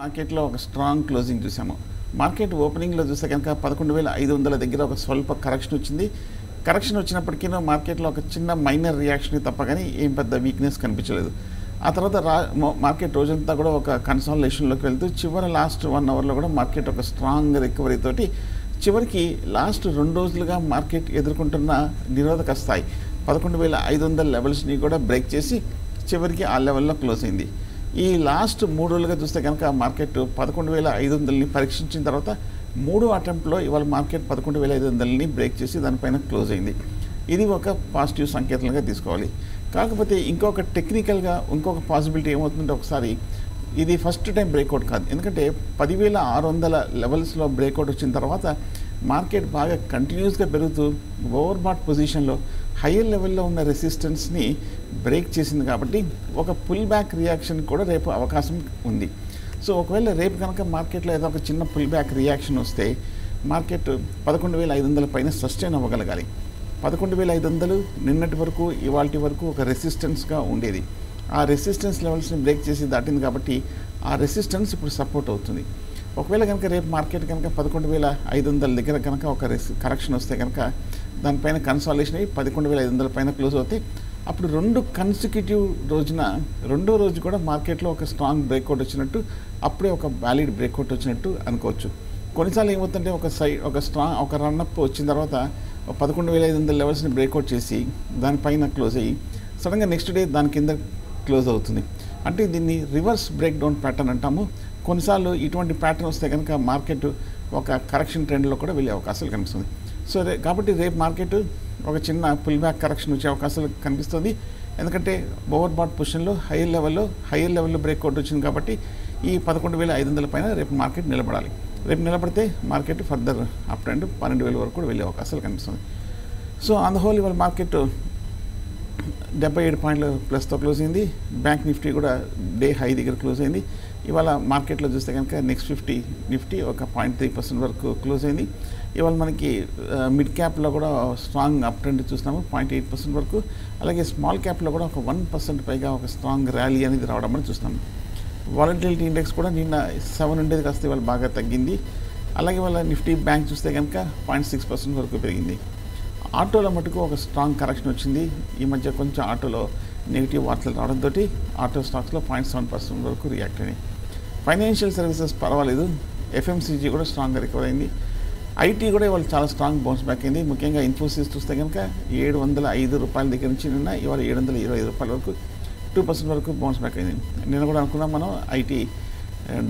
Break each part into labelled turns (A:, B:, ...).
A: మార్కెట్లో ఒక strong closing చూసాము. మార్కెట్ ఓపెనింగ్లో చూస్తే కనుక 11,500 దగ్గర ఒక స్వల్ప కరెక్షన్ వచ్చింది. కరెక్షన్ వచ్చినప్పటికీ మార్కెట్లో ఒక చిన్న మైనర్ రియాక్షన్ తప్ప కానీ ఏం పెద్ద వీక్నెస్ కనిపించలేదు. ఆ తర్వాత మార్కెట్ రోజంతా కూడా ఒక కన్సాలిడేషన్లోకి వెళ్తూ చివరి లాస్ట్ 1 అవర్లో కూడా మార్కెట్ ఒక స్ట్రాంగ్ రికవరీ తోటి చివరికి లాస్ట్ 2 రోజులుగా మార్కెట్ ఎదుర్కొంటున్న నిరోధక స్థాయి 11,500 లెవెల్స్ని కూడా బ్రేక్ చేసి చివరికి ఆ లెవెల్లో క్లోజ్ అయింది. ఈ లాస్ట్ 3 రోజులుగా చూస్తే కనుక మార్కెట్ 11,500ని పరీక్షించిన తర్వాత 3 అటెంప్ట్లో ఇవాళ మార్కెట్ 11,500ని బ్రేక్ చేసి దానిపైన క్లోజ్ అయింది. ఇది ఒక పాజిటివ్ సంకేతాలుగా తీసుకోవాలి. కాకపోతే ఇంకొక టెక్నికల్గా ఇంకొక పాసిబిలిటీ ఏమవుతుందంటే ఒకసారి ఇది ఫస్ట్ టైం బ్రేక్అవుట్ కాదు. ఎందుకంటే 10,600 లెవెల్స్లో బ్రేక్అవుట్ వచ్చిన తర్వాత మార్కెట్ బాగా కంటిన్యూస్గా పెరుగుతూ ఓవర్ బాట్ పొజిషన్లో హయ్యర్ లెవెల్లో ఉన్న రెసిస్టెన్స్ని బ్రేక్ చేసింది కాబట్టి ఒక పుల్ బ్యాక్ రియాక్షన్ కూడా రేపు అవకాశం ఉంది. సో ఒకవేళ రేపు కనుక మార్కెట్లో ఏదో ఒక చిన్న పుల్ బ్యాక్ రియాక్షన్ వస్తే మార్కెట్ 11,500 పైన సస్టైన్ అవ్వగలగాలి. 11,500 నిన్నటి వరకు ఇవాల్టి వరకు ఒక రెసిస్టెన్స్గా ఉండేది. ఆ రెసిస్టెన్స్ లెవెల్స్ని బ్రేక్ చేసి దాటింది కాబట్టి ఆ రెసిస్టెన్స్ ఇప్పుడు సపోర్ట్ అవుతుంది. ఒకవేళ కనుక రేపు మార్కెట్ కనుక 11,500 దగ్గర కనుక ఒక కరెక్షన్ వస్తే కనుక దానిపైన కన్సాలిడేషన్ అయ్యి 11,500 పైన క్లోజ్ అవుతాయి. అప్పుడు 2 కన్సిక్యూటివ్ రోజున రెండో రోజు కూడా మార్కెట్లో ఒక స్ట్రాంగ్ బ్రేక్అవుట్ వచ్చినట్టు, అప్పుడే ఒక వ్యాలిడ్ బ్రేక్అవుట్ వచ్చినట్టు అనుకోవచ్చు. కొన్నిసార్లు ఏమవుతుంటే ఒక రన్అప్ వచ్చిన తర్వాత 11,500 లెవెల్స్ని బ్రేక్అవుట్ చేసి దానిపైన క్లోజ్ అయ్యి సడన్గా నెక్స్ట్ డే దాని కింద క్లోజ్ అవుతుంది. అంటే దీన్ని రివర్స్ బ్రేక్ డౌన్ ప్యాటర్న్ అంటాము. కొన్నిసార్లు ఇటువంటి ప్యాటర్న్ వస్తే కనుక మార్కెట్ ఒక కరెక్షన్ ట్రెండ్లో కూడా వెళ్ళే అవకాశాలు కనిపిస్తుంది. సో కాబట్టి రేపు మార్కెట్ ఒక చిన్న పుల్ బ్యాక్ కరెక్షన్ వచ్చే అవకాశాలు కనిపిస్తుంది. ఎందుకంటే ఓవర్ బాట్ పొజిషన్లో హైయర్ లెవెల్లో బ్రేక్అవుట్ వచ్చింది కాబట్టి ఈ 11,500 పైన రేపు మార్కెట్ నిలబడాలి. రేపు నిలబడితే మార్కెట్ ఫర్దర్ అప్ ట్రెండ్ 12,000 వరకు కూడా వెళ్ళే అవకాశాలు కనిపిస్తుంది. సో ఆన్ ద హోల్ ఇవాళ మార్కెట్ 77 పాయింట్ల ప్లస్తో క్లోజ్ అయింది. బ్యాంక్ నిఫ్టీ కూడా డే హై దగ్గర క్లోజ్ అయింది. ఇవాళ మార్కెట్లో చూస్తే కనుక నెక్స్ట్ 50 నిఫ్టీ ఒక 0.3% వరకు క్లోజ్ అయింది. ఇవాళ మనకి మిడ్ క్యాప్లో కూడా స్ట్రాంగ్ అప్ ట్రెండ్ చూస్తున్నాము 0.8% వరకు. అలాగే స్మాల్ క్యాప్లో కూడా ఒక 1% పైగా ఒక స్ట్రాంగ్ ర్యాలీ అనేది రావడం అని చూస్తున్నాము. వాలటిలిటీ ఇండెక్స్ కూడా నిన్న 7 ఉండేది కాస్త ఇవాళ బాగా తగ్గింది. అలాగే వాళ్ళ నిఫ్టీ బ్యాంక్ చూస్తే కనుక 0.6% వరకు పెరిగింది. ఆటోలో మటుకు ఒక స్ట్రాంగ్ కరెక్షన్ వచ్చింది. ఈ మధ్య కొంచెం ఆటోలో నెగిటివ్ వార్తలు రావడంతో ఆటో స్టాక్స్లో 0.7% వరకు రియాక్ట్ అయినాయి. ఫైనాన్షియల్ సర్వీసెస్ పర్వాలేదు. ఎఫ్ఎంసీజీ కూడా స్ట్రాంగ్గా రికవర్ అయింది. ఐటీ కూడా ఇవాళ చాలా స్ట్రాంగ్ బౌన్స్ బ్యాక్ అయింది. ముఖ్యంగా ఇన్ఫోసిస్ చూస్తే కనుక 705 రూపాయల దగ్గర నుంచి నిన్న ఇవాళ 725 రూపాయల వరకు 2% వరకు బౌన్స్ బ్యాక్ అయింది. నిన్న కూడా అనుకున్నాం మనం ఐటీ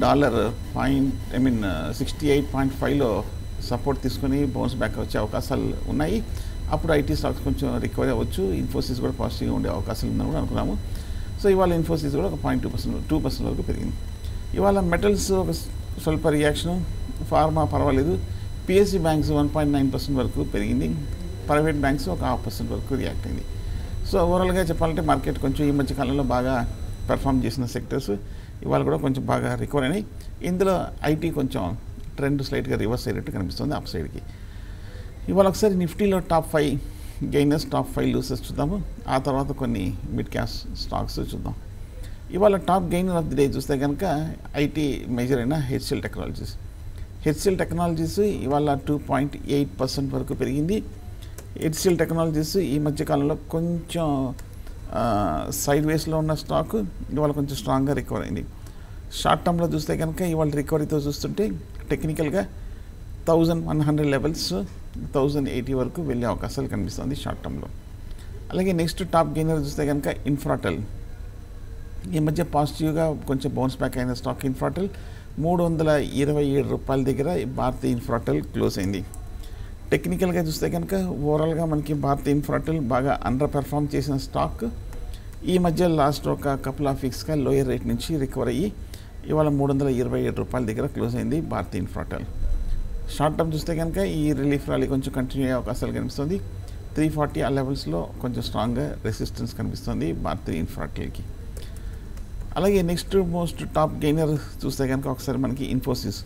A: డాలర్ 68.5లో సపోర్ట్ తీసుకొని బౌన్స్ బ్యాక్ వచ్చే అవకాశాలు ఉన్నాయి. అప్పుడు ఐటీ స్టాక్స్ కొంచెం రికవరీ అవ్వచ్చు. ఇన్ఫోసిస్ కూడా పాజిటివ్గా ఉండే అవకాశాలు ఉందని కూడా అనుకున్నాము. సో ఇవాళ ఇన్ఫోసిస్ కూడా ఒక 2% వరకు పెరిగింది. ఇవాళ మెటల్స్ ఒక స్వల్ప రియాక్షన్, ఫార్మా పర్వాలేదు. పిఎస్సి బ్యాంక్స్ 1.9% వరకు పెరిగింది. ప్రైవేట్ బ్యాంక్స్ ఒక 0.5% వరకు రియాక్ట్ అయింది. సో ఓవరాల్గా చెప్పాలంటే మార్కెట్ కొంచెం ఈ మధ్య కాలంలో బాగా పెర్ఫామ్ చేసిన సెక్టర్స్ ఇవాళ కూడా కొంచెం బాగా రికవర్ అయినాయి. ఇందులో ఐటీ కొంచెం ట్రెండ్ స్లైట్గా రివర్స్ అయ్యేటట్టు కనిపిస్తుంది అప్ సైడ్కి. ఇవాళ ఒకసారి నిఫ్టీలో టాప్ 5 గెయినర్స్, టాప్ 5 లూసర్స్ చూద్దాము. ఆ తర్వాత కొన్ని మిడ్ క్యాప్ స్టాక్స్ చూద్దాం. ఇవాళ top gainer of the day చూస్తే కనుక ఐటీ మేజర్ అయిన హెచ్సిఎల్ టెక్నాలజీస్ ఇవాళ 2.8% వరకు పెరిగింది. హెచ్సిఎల్ టెక్నాలజీస్ ఈ మధ్యకాలంలో కొంచెం సైడ్ వేస్లో ఉన్న స్టాక్ ఇవాళ కొంచెం స్ట్రాంగ్గా రికవర్ అయింది. షార్ట్ టర్మ్లో చూస్తే కనుక ఇవాళ రికవరీతో చూస్తుంటే టెక్నికల్గా 1100 లెవెల్స్ 1080 వరకు వెళ్ళే అవకాశాలు కనిపిస్తుంది షార్ట్ టర్మ్లో. అలాగే నెక్స్ట్ టాప్ గెయినర్ చూస్తే కనుక ఇన్ఫ్రాటెల్ ఈ మధ్య పాజిటివ్గా కొంచెం బౌన్స్ బ్యాక్ అయిన స్టాక్ ఇన్ఫ్రాటెల్ 327 రూపాయల దగ్గర భారతీయ ఇన్ఫ్రాటెల్ క్లోజ్ అయింది. టెక్నికల్గా చూస్తే కనుక ఓవరాల్గా మనకి భారతీయ ఇన్ఫ్రాటెల్ బాగా అండర్ పెర్ఫామ్ చేసిన స్టాక్ ఈ మధ్య లాస్ట్ ఒక కపుల్ ఆఫ్ వీక్స్గా లోయర్ రేట్ నుంచి రికవర్ అయ్యి ఇవాళ 327 రూపాయల దగ్గర క్లోజ్ అయింది భారతీయ ఇన్ఫ్రాటెల్. షార్ట్ టర్మ్ చూస్తే కనుక ఈ రిలీఫ్ ర్యాలీ కొంచెం కంటిన్యూ అయ్యే అవకాశాలు కనిపిస్తుంది. 340 ఆ లెవెల్స్లో కొంచెం స్ట్రాంగ్గా రెసిస్టెన్స్ కనిపిస్తుంది భారతీయ ఇన్ఫ్రాటెల్కి. అలాగే నెక్స్ట్ మోస్ట్ టాప్ గెయినర్ చూస్తే కనుక ఒకసారి మనకి ఇన్ఫోసిస్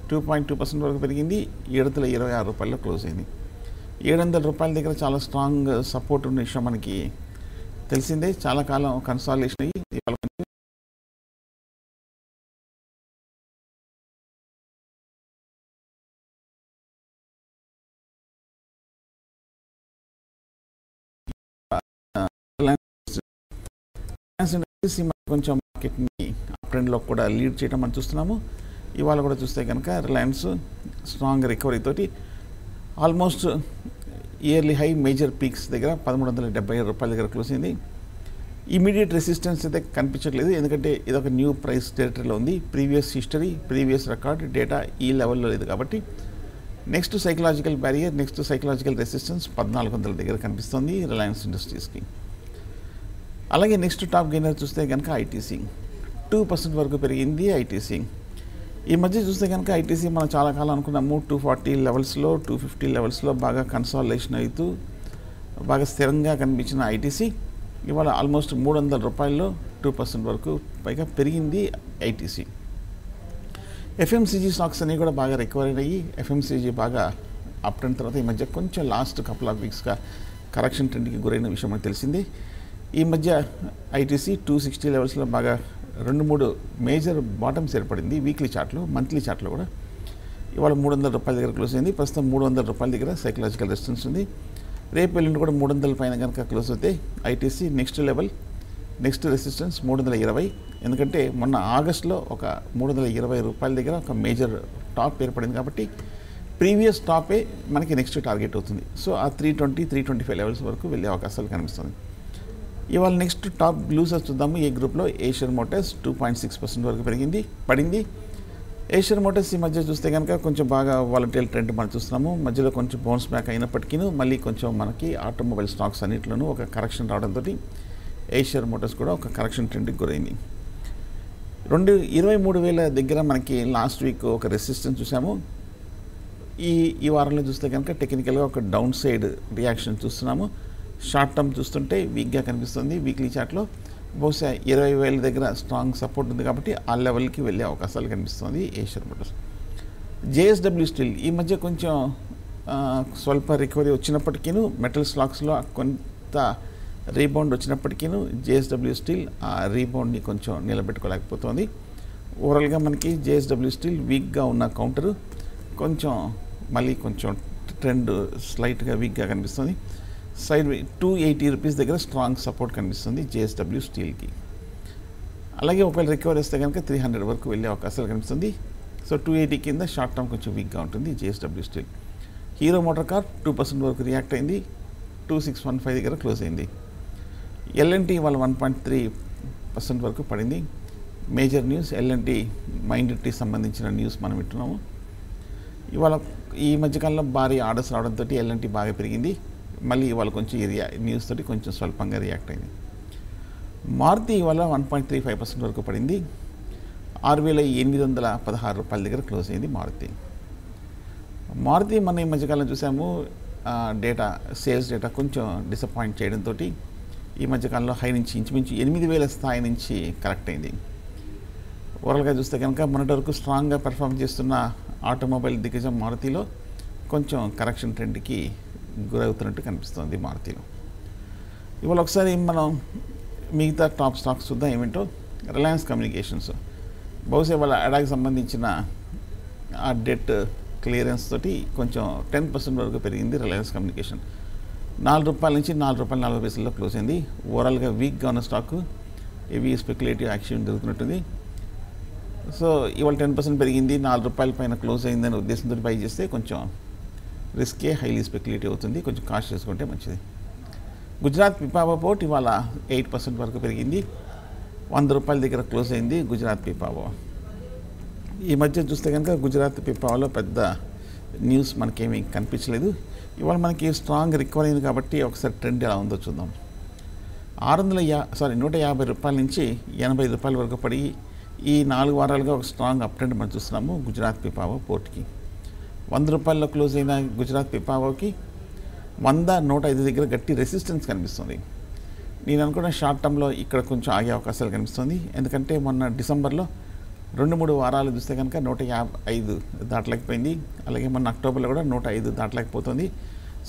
A: 2.2% వరకు పెరిగింది. 726 రూపాయల్లో క్లోజ్ అయింది. 700 రూపాయల దగ్గర చాలా స్ట్రాంగ్ సపోర్ట్ ఉన్న విషయం మనకి తెలిసిందే. చాలా కాలం కన్సాలిడేషన్ అయ్యి ఇండస్ట్రీస్ కొంచెం మార్కెట్ని అప్ ట్రెండ్లో కూడా లీడ్ చేయడం మనం చూస్తున్నాము. ఇవాళ కూడా చూస్తే కనుక రిలయన్స్ స్ట్రాంగ్ రికవరీ తోటి almost yearly high major peaks దగ్గర 1377 రూపాయల దగ్గర క్లోజ్ అయింది. ఇమీడియట్ రెసిస్టెన్స్ అయితే కనిపించట్లేదు, ఎందుకంటే ఇది ఒక న్యూ ప్రైస్ టెరిటరీలో ఉంది. Previous history, previous record data ఈ లెవెల్లో లేదు కాబట్టి next psychological barrier, next psychological resistance 1400 దగ్గర కనిపిస్తుంది రిలయన్స్ ఇండస్ట్రీస్కి. అలాగే నెక్స్ట్ టాప్ గెయినర్ చూస్తే కనుక ఐటీసీ 2% వరకు పెరిగింది. ఐటీసీ ఈ మధ్య చూస్తే కనుక ఐటీసీ మనం చాలా కాలం అనుకున్నాము 240 లెవెల్స్లో, 250 లెవెల్స్లో బాగా కన్సాలిడేషన్ అవుతూ బాగా స్థిరంగా కనిపించిన ఐటీసీ ఇవాళ ఆల్మోస్ట్ 300 రూపాయల్లో 2% వరకు పైగా పెరిగింది ఐటీసీ. ఎఫ్ఎంసీజీ స్టాక్స్ అన్నీ కూడా బాగా రికవరీ అయ్యి ఎఫ్ఎంసీజీ బాగా అప్ ట్రెండ్ తర్వాత ఈ మధ్య కొంచెం లాస్ట్ కపుల్ ఆఫ్ వీక్స్గా కరెక్షన్ ట్రెండ్కి గురైన విషయం మనకు తెలిసింది. ఈ మధ్య ఐటీసీ 260 లెవెల్స్లో బాగా 2-3 మేజర్ బాటమ్స్ ఏర్పడింది వీక్లీ చార్ట్లో, మంత్లీ చార్ట్లో కూడా. ఇవాళ 300 రూపాయల దగ్గర క్లోజ్ అయింది. ప్రస్తుతం 300 రూపాయల దగ్గర సైకలాజికల్ రెసిస్టెన్స్ ఉంది. రేపు ఎల్లుండి కూడా 300 పైన కనుక క్లోజ్ అవుతే ITC next level, next resistance 320. ఎందుకంటే మొన్న ఆగస్టులో ఒక 320 రూపాయల దగ్గర ఒక మేజర్ టాప్ ఏర్పడింది కాబట్టి ప్రీవియస్ టాపే మనకి నెక్స్ట్ టార్గెట్ అవుతుంది. సో ఆ 320, 325 లెవెల్స్ వరకు వెళ్ళే అవకాశాలు కనిపిస్తుంది. ఇవాళ నెక్స్ట్ టాప్ లూజర్స్ చూద్దాము. ఏ గ్రూప్లో ఏషియన్ మోటార్స్ 2.6% వరకు పడింది. ఏషియన్ మోటార్స్ ఈ మధ్య చూస్తే కనుక కొంచెం బాగా వాలటైల్ ట్రెండ్ మనం చూస్తున్నాము. మధ్యలో కొంచెం బౌన్స్ బ్యాక్ అయినప్పటికీ మళ్ళీ కొంచెం మనకి ఆటోమొబైల్ స్టాక్స్ అన్నింటిలోనూ ఒక కరెక్షన్ రావడంతో ఏషియన్ మోటార్స్ కూడా ఒక కరెక్షన్ ట్రెండ్కి గురైంది. 23,000 దగ్గర మనకి లాస్ట్ వీక్ ఒక రెసిస్టెన్స్ చూసాము. ఈ వారంలో చూస్తే కనుక టెక్నికల్గా ఒక డౌన్ సైడ్ రియాక్షన్ చూస్తున్నాము. షార్ట్ టర్మ్ చూస్తుంటే వీక్గా కనిపిస్తుంది. వీక్లీ చార్ట్లో బహుశా 20,000 దగ్గర స్ట్రాంగ్ సపోర్ట్ ఉంది కాబట్టి ఆ లెవెల్కి వెళ్ళే అవకాశాలు కనిపిస్తుంది ఏషియన్ మోటార్స్. జేఎస్డబ్ల్యూ స్టీల్ ఈ మధ్య కొంచెం స్వల్ప రికవరీ వచ్చినప్పటికీ మెటల్ స్టాక్స్లో కొంత రీబౌండ్ వచ్చినప్పటికీ జేఎస్డబ్ల్యూ స్టీల్ ఆ రీబౌండ్ని కొంచెం నిలబెట్టుకోలేకపోతుంది. ఓవరాల్గా మనకి జేఎస్డబ్ల్యూ స్టీల్ వీక్గా ఉన్న కౌంటరు కొంచెం ట్రెండ్ స్లైట్గా వీక్గా కనిపిస్తుంది. సైడ్ 280 రూపీస్ దగ్గర స్ట్రాంగ్ సపోర్ట్ కనిపిస్తుంది జేఎస్డబ్ల్యూ స్టీల్కి. అలాగే ఒకవేళ రికవరీ వస్తే కనుక 300 వరకు వెళ్ళే అవకాశాలు కనిపిస్తుంది. సో 280 కింద షార్ట్ టర్మ్ కొంచెం వీక్గా ఉంటుంది JSW steel. Hero motor car 2% వరకు రియాక్ట్ అయింది. 2615 దగ్గర క్లోజ్ అయింది. ఎల్ఎన్టీ వాళ్ళ 1.3% వరకు పడింది. మేజర్ న్యూస్ ఎల్ఎన్టీ మైండ్కి సంబంధించిన న్యూస్ మనం వింటున్నాము. ఇవాళ ఈ మధ్యకాలంలో భారీ ఆర్డర్స్ రావడంతో ఎల్ఎన్టీ బాగా పెరిగింది. మళ్ళీ ఇవాళ కొంచెం ఈ న్యూస్ తోటి కొంచెం స్వల్పంగా రియాక్ట్ అయింది. మారుతి ఇవాళ 1.35% వరకు పడింది. 6,816 రూపాయల దగ్గర క్లోజ్ అయింది మారుతి మన ఈ మధ్యకాలం చూసాము డేటా, సేల్స్ డేటా కొంచెం డిసప్పాయింట్ చేయడంతో ఈ మధ్యకాలంలో హై నుంచి ఇంచుమించు 8,000 స్థాయి నుంచి కరెక్ట్ అయింది. ఓవరాల్గా చూస్తే కనుక మొన్నటి వరకు స్ట్రాంగ్గా పెర్ఫామ్ చేస్తున్న ఆటోమొబైల్ దిగ్గజం మారుతిలో కొంచెం కరెక్షన్ ట్రెండ్కి గురవుతున్నట్టు కనిపిస్తుంది మారుతిలో. ఇవాళ ఒకసారి మనం మిగతా టాప్ స్టాక్స్ చూద్దాం ఏమిటో. రిలయన్స్ కమ్యూనికేషన్స్ బహుశా వాళ్ళ అడాకి సంబంధించిన ఆ డెట్ క్లియరెన్స్ తోటి కొంచెం 10% వరకు పెరిగింది రిలయన్స్ కమ్యూనికేషన్. 4 రూపాయల నుంచి 4 రూపాయల 40 పైసల్లో క్లోజ్ అయింది. ఓవరాల్గా వీక్గా ఉన్న స్టాక్ హెవీ స్పెక్యులేటివ్ యాక్షన్ జరుగుతున్నట్టుంది. సో ఇవాళ 10% పెరిగింది, 4 రూపాయల పైన క్లోజ్ అయిందనే ఉద్దేశంతో బై చేస్తే కొంచెం రిస్కే, హైలీ స్పెక్యులేటివ్ అవుతుంది. కొంచెం కాస్ట్ చేసుకుంటే మంచిది. గుజరాత్ పిపావా పోర్ట్ ఇవాళ 8% వరకు పెరిగింది. 100 రూపాయల దగ్గర క్లోజ్ అయింది గుజరాత్ పిపావా. ఈ మధ్య చూస్తే కనుక గుజరాత్ పిపావాలో పెద్ద న్యూస్ మనకేమీ కనిపించలేదు. ఇవాళ మనకి స్ట్రాంగ్ రికవరీ అయింది కాబట్టి ఒకసారి ట్రెండ్ ఎలా ఉందో చూద్దాం. 150 రూపాయల నుంచి 85 రూపాయల వరకు పడి ఈ 4 వారాలుగా ఒక స్ట్రాంగ్ అప్ ట్రెండ్ మనం చూస్తున్నాము గుజరాత్ పిపావా పోర్ట్కి. 100 రూపాయల్లో క్లోజ్ అయిన గుజరాత్ పిపావాకి 105 దగ్గర గట్టి రెసిస్టెన్స్ కనిపిస్తుంది. నేను అనుకున్న షార్ట్ టర్మ్లో ఇక్కడ కొంచెం ఆగే అవకాశాలు కనిపిస్తుంది. ఎందుకంటే మొన్న డిసెంబర్లో 2-3 వారాలు చూస్తే కనుక 155 దాటలేకపోయింది. అలాగే మొన్న అక్టోబర్లో కూడా 105 దాటలేకపోతుంది.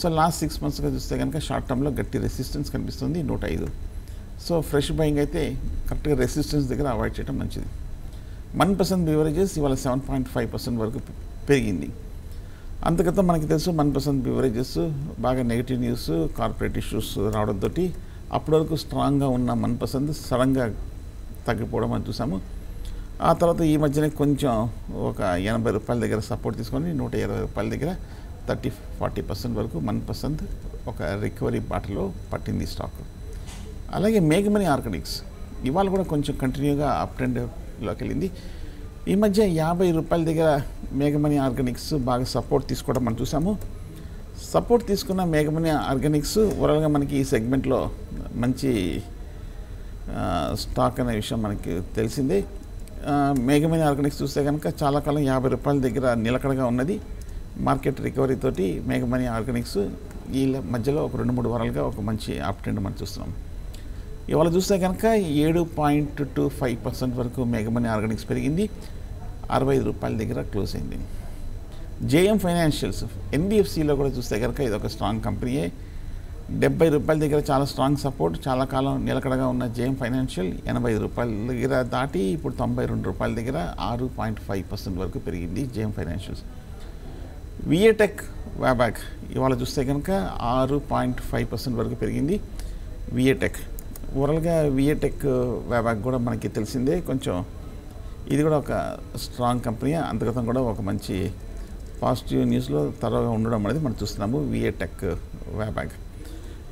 A: సో లాస్ట్ 6 మంత్స్గా చూస్తే కనుక షార్ట్ టర్మ్లో గట్టి రెసిస్టెన్స్ కనిపిస్తుంది 105. సో ఫ్రెష్ బయింగ్ అయితే కరెక్ట్గా రెసిస్టెన్స్ దగ్గర అవాయిడ్ చేయడం మంచిది. 1% బివరేజెస్ ఇవాళ 7.5% వరకు పెరిగింది. అంతగతం మనకి తెలుసు 1% బివరేజెస్ బాగా నెగిటివ్ న్యూస్, కార్పొరేట్ ఇష్యూస్ రావడంతో అప్పటి వరకు స్ట్రాంగ్గా ఉన్న మన్పసంద్ సడన్గా తగ్గిపోవడం అని చూసాము. ఆ తర్వాత ఈ మధ్యనే కొంచెం ఒక 80 రూపాయల దగ్గర సపోర్ట్ తీసుకొని 120 రూపాయల దగ్గర 30-40% వరకు మన్పసంద్ ఒక రికవరీ బాటలో పట్టింది స్టాక్. అలాగే మేఘమణి ఆర్గానిక్స్ ఇవాళ కూడా కొంచెం కంటిన్యూగా అప్ ట్రెండ్లోకి వెళ్ళింది. ఈ మధ్య 50 రూపాయల దగ్గర మేఘమణి ఆర్గానిక్స్ బాగా సపోర్ట్ తీసుకోవడం మనం చూసాము. సపోర్ట్ తీసుకున్న మేఘమణి ఆర్గానిక్స్ ఓవరాల్గా మనకి ఈ సెగ్మెంట్లో మంచి స్టాక్ అనే విషయం మనకి తెలిసిందే. మేఘమణి ఆర్గానిక్స్ చూస్తే కనుక చాలా కాలం 50 రూపాయల దగ్గర నిలకడగా ఉన్నది. మార్కెట్ రికవరీ తోటి మేఘమణి ఆర్గానిక్స్ ఈ మధ్యలో ఒక 2-3 వారాలుగా ఒక మంచి అప్ ట్రెండ్ మనం చూస్తున్నాం. ఇవాళ చూస్తే కనుక 7.25% వరకు మేఘమణి ఆర్గానిక్స్ పెరిగింది. 65 రూపాయల దగ్గర క్లోజ్ అయింది. జేఎం ఫైనాన్షియల్స్ ఎన్బిఎఫ్సిలో కూడా చూస్తే కనుక ఇది ఒక స్ట్రాంగ్ కంపెనీయే. 70 రూపాయల దగ్గర చాలా స్ట్రాంగ్ సపోర్ట్, చాలా కాలం నిలకడగా ఉన్న జేఎం ఫైనాన్షియల్ 85 రూపాయల దగ్గర దాటి ఇప్పుడు 92 రూపాయల దగ్గర 6.5% వరకు పెరిగింది జేఎం ఫైనాన్షియల్స్. విఏటెక్ వ్యాబాక్ ఇవాళ చూస్తే కనుక 6.5% వరకు పెరిగింది విఏటెక్. ఓవరాల్గా విఏటెక్ వ్యాబాక్ కూడా మనకి తెలిసిందే, కొంచెం ఇది కూడా ఒక స్ట్రాంగ్ కంపెనీ. అంతగతం కూడా ఒక మంచి పాజిటివ్ న్యూస్లో తరగా ఉండడం అనేది మనం చూస్తున్నాము. విఏటెక్ వ్యాబాక్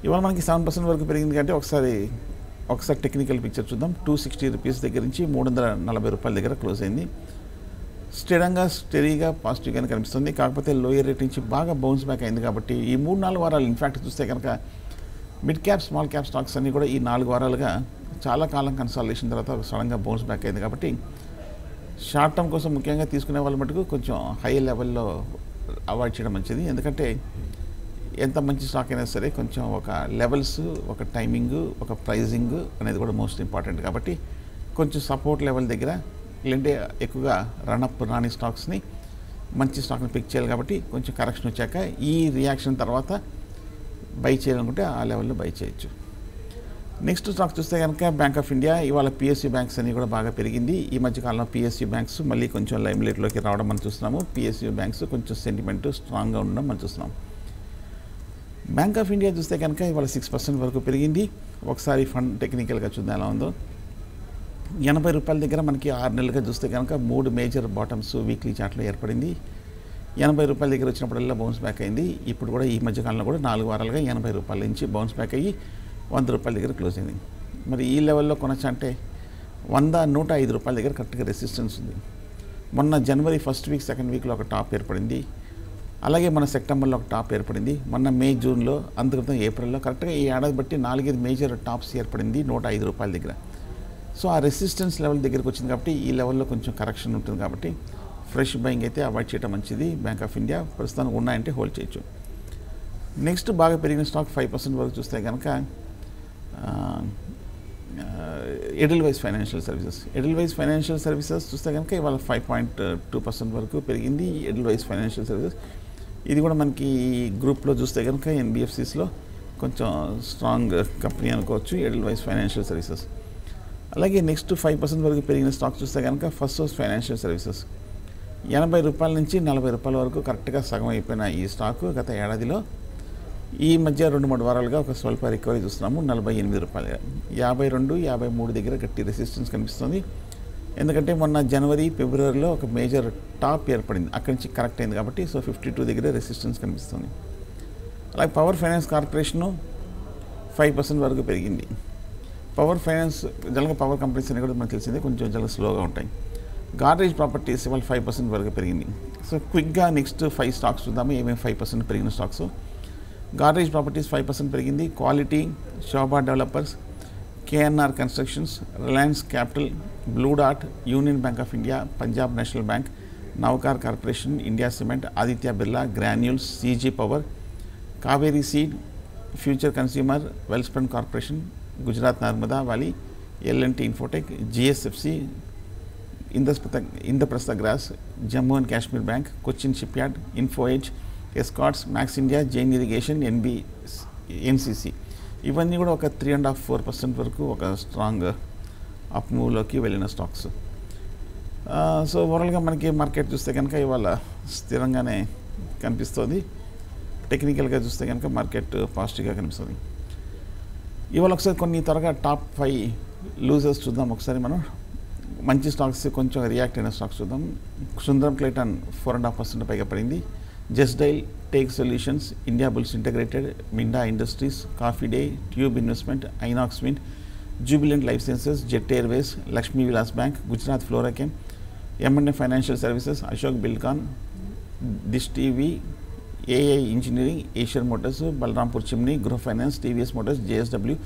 A: ఇవాళ మనకి 7% వరకు పెరిగింది. అంటే ఒకసారి టెక్నికల్ పిక్చర్ చూద్దాం. 260 రూపీస్ దగ్గర నుంచి 340 రూపాయల దగ్గర క్లోజ్ అయింది. స్టెడీగా పాజిటివ్గానే కనిపిస్తుంది. కాకపోతే లోయర్ రేట్ నుంచి బాగా బౌన్స్ బ్యాక్ అయింది. కాబట్టి ఈ 3-4 వారాలు ఇన్ఫ్యాక్ట్ చూస్తే కనుక mid cap small cap stocks అన్నీ కూడా ఈ 4 వారాలుగా చాలా కాలం కన్సాలిడేషన్ తర్వాత సడన్గా బౌన్స్ బ్యాక్ అయింది. కాబట్టి షార్ట్ టర్మ్ కోసం ముఖ్యంగా తీసుకునే వాళ్ళ మటుకు కొంచెం హై లెవెల్లో అవాయిడ్ చేయడం మంచిది. ఎందుకంటే ఎంత మంచి స్టాక్ అయినా సరే కొంచెం ఒక లెవెల్స్, ఒక టైమింగ్, ఒక ప్రైజింగ్ అనేది కూడా మోస్ట్ ఇంపార్టెంట్. కాబట్టి కొంచెం సపోర్ట్ లెవెల్ దగ్గర లేదంటే ఎక్కువగా రన్అప్ రాని స్టాక్స్ని మంచి స్టాక్ని పిక్ చేయాలి. కాబట్టి కొంచెం కరెక్షన్ వచ్చాక ఈ రియాక్షన్ తర్వాత బై చేయాలనుకుంటే ఆ లెవెల్లో బై చేయొచ్చు. నెక్స్ట్ స్టాక్ చూస్తే కనుక బ్యాంక్ ఆఫ్ ఇండియా ఇవాళ పిఎస్యూ బ్యాంక్స్ అన్ని కూడా బాగా పెరిగింది. ఈ మధ్యకాలంలో పిఎస్యూ బ్యాంక్స్ మళ్ళీ కొంచెం లైమ్లైట్లోకి రావడం మనం చూస్తున్నాము. పిఎస్యూ బ్యాంక్స్ కొంచెం సెంటిమెంట్ స్ట్రాంగ్గా ఉండడం మనం చూస్తున్నాం. బ్యాంక్ ఆఫ్ ఇండియా చూస్తే కనుక ఇవాళ 6% వరకు పెరిగింది. ఒకసారి ఫండ్ టెక్నికల్గా చూద్దాం ఎలా ఉందో. 80 రూపాయల దగ్గర మనకి 6 నెలలుగా చూస్తే కనుక 3 మేజర్ బాటమ్స్ వీక్లీ చార్ట్లో ఏర్పడింది. 80 రూపాయల దగ్గర వచ్చినప్పుడల్లా బౌన్స్ బ్యాక్ అయింది. ఇప్పుడు కూడా ఈ మధ్యకాలంలో కూడా 4 వారాలుగా 80 రూపాయల నుంచి బౌన్స్ బ్యాక్ అయ్యి 100 రూపాయల దగ్గర క్లోజ్ అయింది. మరి ఈ లెవెల్లో కొనొచ్చు అంటే 105 రూపాయల దగ్గర కరెక్ట్గా రెసిస్టెన్స్ ఉంది. మొన్న జనవరి ఫస్ట్ వీక్ సెకండ్ వీక్లో ఒక టాప్ ఏర్పడింది. అలాగే మన సెప్టెంబర్లో ఒక టాప్ ఏర్పడింది. మొన్న మే జూన్లో, అంతక్రితం ఏప్రిల్లో కరెక్ట్గా ఈ ఏడాది బట్టి 4-5 మేజర్ టాప్స్ ఏర్పడింది 105 రూపాయల దగ్గర. సో ఆ రెసిస్టెన్స్ లెవెల్ దగ్గరికి వచ్చింది కాబట్టి ఈ లెవెల్లో కొంచెం కరెక్షన్ ఉంటుంది. కాబట్టి ఫ్రెష్ బయింగ్ అయితే అవాయిడ్ చేయడం మంచిది. బ్యాంక్ ఆఫ్ ఇండియా ప్రస్తుతానికి ఉన్నాయంటే హోల్డ్ చేయొచ్చు. నెక్స్ట్ బాగా పెరిగిన స్టాక్ 5% వరకు చూస్తే కనుక ఎడిల్వైస్ ఫైనాన్షియల్ సర్వీసెస్ చూస్తే కనుక ఇవాళ 5.2% వరకు పెరిగింది ఎడిల్వైస్ ఫైనాన్షియల్ సర్వీసెస్. ఇది కూడా మనకి గ్రూప్లో చూస్తే కనుక ఎన్బిఎఫ్సిస్లో కొంచెం స్ట్రాంగ్ కంపెనీ అనుకోవచ్చు ఎడిల్వైస్ ఫైనాన్షియల్ సర్వీసెస్. అలాగే నెక్స్ట్ 5% వరకు పెరిగిన స్టాక్ చూస్తే కనుక ఫస్ట్ సోర్స్ ఫైనాన్షియల్ సర్వీసెస్ 80 రూపాయల నుంచి 40 రూపాయల వరకు కరెక్ట్గా సగం అయిపోయిన ఈ స్టాకు గత ఏడాదిలో ఈ మధ్య 2-3 వారాలుగా ఒక స్వల్ప రికవరీ చూస్తున్నాము. 48 రూపాయలు, 52-53 దగ్గర గట్టి రెసిస్టెన్స్ కనిపిస్తుంది. ఎందుకంటే మొన్న జనవరి ఫిబ్రవరిలో ఒక మేజర్ టాప్ ఏర్పడింది, అక్కడి నుంచి కరెక్ట్ అయింది కాబట్టి సో 52 దగ్గర రెసిస్టెన్స్ కనిపిస్తుంది. అలాగే పవర్ ఫైనాన్స్ కార్పొరేషను 5% వరకు పెరిగింది. పవర్ ఫైనాన్స్ జనరల్గా పవర్ కంపెనీస్ అని కూడా మనకు తెలిసిందే కొంచెం చాలా స్లోగా ఉంటాయి. గాడ్రేజ్ ప్రాపర్టీస్ ఇవాళ 5% వరకు పెరిగింది. సో క్విక్గా నెక్స్ట్ 5 స్టాక్స్ చూద్దాము ఏమేమి 5% పెరిగిన స్టాక్స్. గాడ్రేజ్ ప్రాపర్టీస్ 5% పెరిగింది. Quality, Shobha Developers, KNR Constructions, Reliance Capital, Blue డాట్, Union Bank of India, Punjab National Bank, Navkar Corporation, India Cement, Aditya Birla, Granules, CG Power, Kaveri Seed, Future Consumer, Welspun Corporation, Gujarat Narmada Valley, LNT Infotech, GSFC, Indraprastha Gas, Jammu and Kashmir Bank, Cochin Shipyard, Info Edge, Escorts, Max India, Jain Irrigation, NCC ఇవన్నీ కూడా ఒక 3.5-4% వరకు ఒక strong up మూవ్లోకి వెళ్ళిన stocks. So ఓవరాల్గా మనకి market చూస్తే కనుక ఇవాళ స్థిరంగానే కనిపిస్తుంది. టెక్నికల్గా చూస్తే కనుక మార్కెట్ పాజిటివ్గా కనిపిస్తుంది. ఇవాళ ఒకసారి కొన్ని త్వరగా టాప్ 5 లూజర్స్ చూద్దాం. ఒకసారి మనం మంచి స్టాక్స్, కొంచెం రియాక్ట్ అయిన స్టాక్స్ చూద్దాం. సుందరం క్లేటన్ 4.5% పైగా పడింది. Just Dial, Take Solutions, India Bulls Integrated, Minda Industries, Coffee Day, Tube Investment, Inox Wind, Jubilant Life Sciences, Jet Airways, Lakshmi Vilas Bank, Gujarat Fluorochem, M&M Financial Services, Ashok Buildcon, Dish TV, AI Engineering, Asian Motors, Balrampur చిమ్నీ, Griha Finance, TVS Motors, JSW,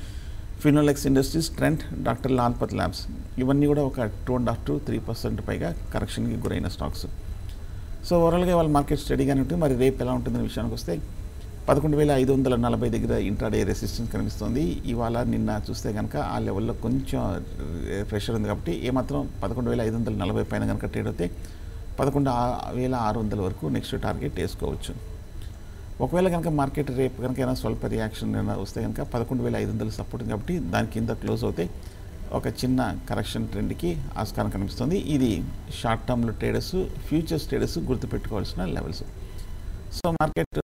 A: Finolex Industries, Trent, Doctor Lal Path Labs. ఇవన్నీ కూడా ఒక 2.5 to 3% పైగా కరెక్షన్కి గురైన stocks. So ఓవరాల్గా వాళ్ళ market స్టడీగానే ఉంటుంది. మరి రేపు ఎలా ఉంటుందనే విషయానికి వస్తే 11,540 దగ్గర ఇంట్రాడే రెసిస్టెన్స్ కనిపిస్తుంది. ఇవాళ నిన్న చూస్తే కనుక ఆ లెవెల్లో కొంచెం ప్రెషర్ ఉంది కాబట్టి ఏమాత్రం 11,540 పైన కనుక ట్రేడ్ అవుతే 11,600 వరకు నెక్స్ట్ టార్గెట్ వేసుకోవచ్చు. ఒకవేళ కనుక మార్కెట్ రేపు కనుక ఏమైనా స్వల్ప రియాక్షన్ వస్తే కనుక 11,500 సపోర్ట్ ఉంది కాబట్టి దాని కింద క్లోజ్ అవుతే ఒక చిన్న కరెక్షన్ ట్రెండ్కి ఆస్కారం కనిపిస్తుంది. ఇది షార్ట్ టర్మ్లో ట్రేడర్స్, ఫ్యూచర్స్ ట్రేడర్స్ గుర్తుపెట్టుకోవాల్సిన లెవెల్స్. So market